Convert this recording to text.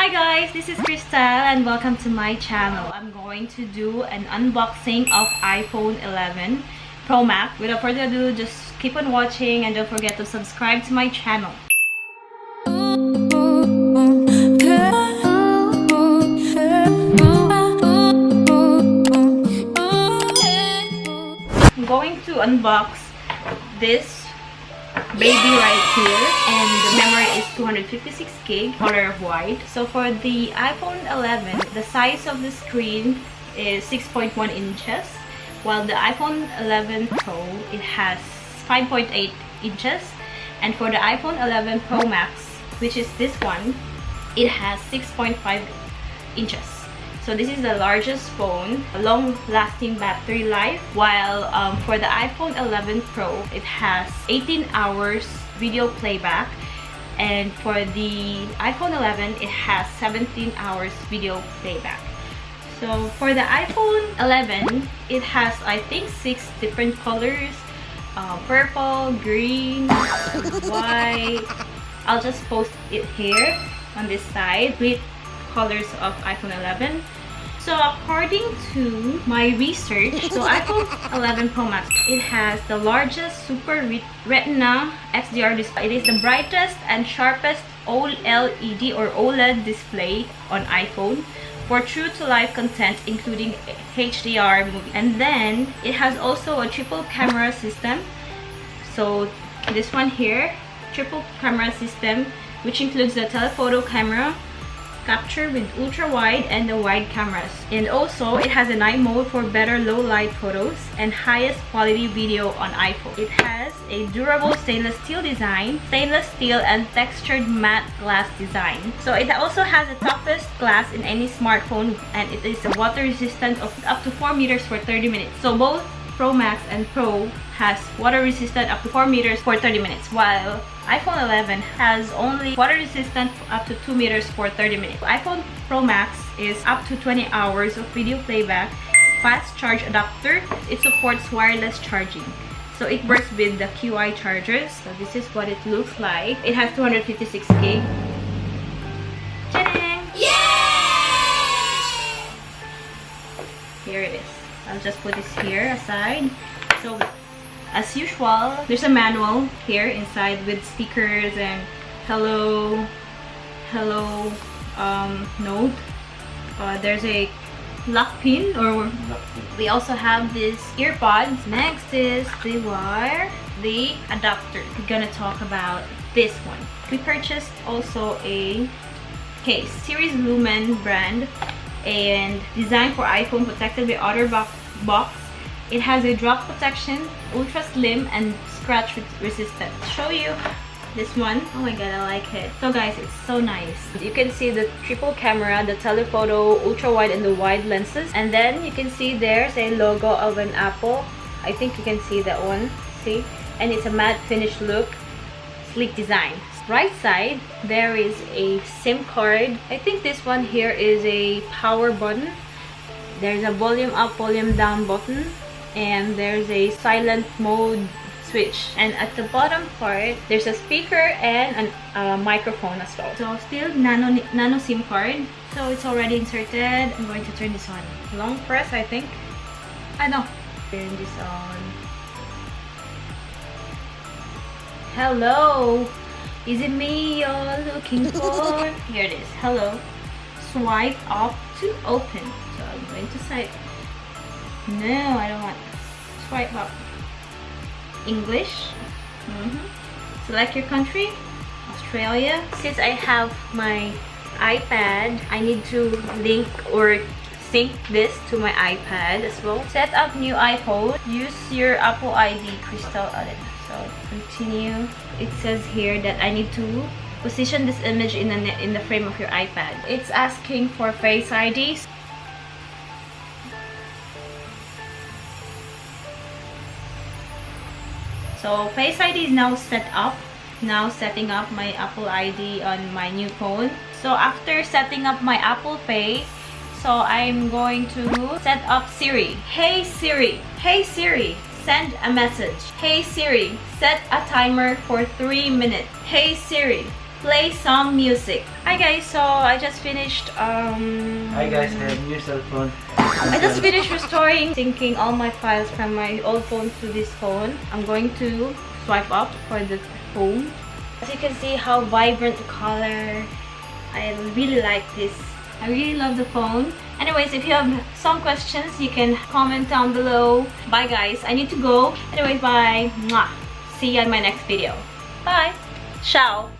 Hi guys, this is Xtel and welcome to my channel. I'm going to do an unboxing of iPhone 11 Pro Max. Without further ado, just keep on watching and don't forget to subscribe to my channel. I'm going to unbox this baby right here, and the memory is 256 gig, color of white. So for the iPhone 11, the size of the screen is 6.1 inches, while the iPhone 11 Pro, it has 5.8 inches, and for the iPhone 11 Pro Max, which is this one, it has 6.5 inches. So this is the largest phone, a long-lasting battery life, while for the iPhone 11 Pro, it has 18 hours video playback, and for the iPhone 11, it has 17 hours video playback. So for the iPhone 11, it has, I think, 6 different colors, purple, green, white. I'll just post it here on this side with colors of iPhone 11. So according to my research, so iPhone 11 Pro Max, it has the largest Super Retina XDR display. It is the brightest and sharpest OLED or OLED display on iPhone for true-to-life content, including HDR movie. And then it has also a triple camera system. So this one here, triple camera system, which includes the telephoto camera, capture with ultra wide and the wide cameras, and also it has a night mode for better low light photos and highest quality video on iPhone. It has a durable stainless steel design, stainless steel and textured matte glass design. So it also has the toughest glass in any smartphone, and it is a water resistant of up to 4 meters for 30 minutes. So both Pro Max and Pro has water resistant up to 4 meters for 30 minutes, while iPhone 11 has only water resistant up to 2 meters for 30 minutes. iPhone Pro Max is up to 20 hours of video playback, fast charge adapter. It supports wireless charging, so it works with the QI chargers. So this is what it looks like. It has 256 gig. Ta-da! Yay! Here it is. I'll just put this here aside. So as usual, there's a manual here inside with stickers and hello note. There's a lock pin, or we also have these earpods. Next is the wire, the adapter. We're gonna talk about this one. We purchased also a case, Series Lumen brand, and designed for iPhone, protected by Otterbox. It has a drop protection, ultra slim and scratch resistant. Show you this one. Oh my god, I like it. So guys, it's so nice. You can see the triple camera, the telephoto, ultra wide and the wide lenses, and then you can see there's a logo of an apple. I think you can see that one. See? And it's a matte finish look, sleek design. Right side, there is a SIM card. I think this one here is a power button. There's a volume up, volume down button, and there's a silent mode switch. And at the bottom part, there's a speaker and a microphone as well. So still nano SIM card. So it's already inserted. I'm going to turn this on. Long press, I think. I know. Turn this on. Hello. Is it me you're looking for? Here it is. Hello. Swipe up to open. So I'm going to say no, I don't want. Swipe up. English. Select your country. Australia. Since I have my iPad, I need to link or sync this to my iPad as well. Set up new iPhone. Use your Apple ID, Xtel. So continue. It says here that I need to position this image in the frame of your iPad. It's asking for Face ID. So Face ID is now set up. Now setting up my Apple ID on my new phone. So after setting up my Apple Pay, so I'm going to set up Siri. Hey Siri. Hey Siri. Send a message. Hey Siri, set a timer for 3 minutes. Hey Siri, play some music. Hi guys, so I just finished Hi guys, I have new cell phone. I just finished restoring, syncing all my files from my old phone to this phone. I'm going to swipe up for the phone. As you can see how vibrant the color. I really like this. I really love the phone. Anyways, if you have some questions, you can comment down below. Bye guys, I need to go. Anyways, bye. Mwah. See you in my next video. Bye. Ciao.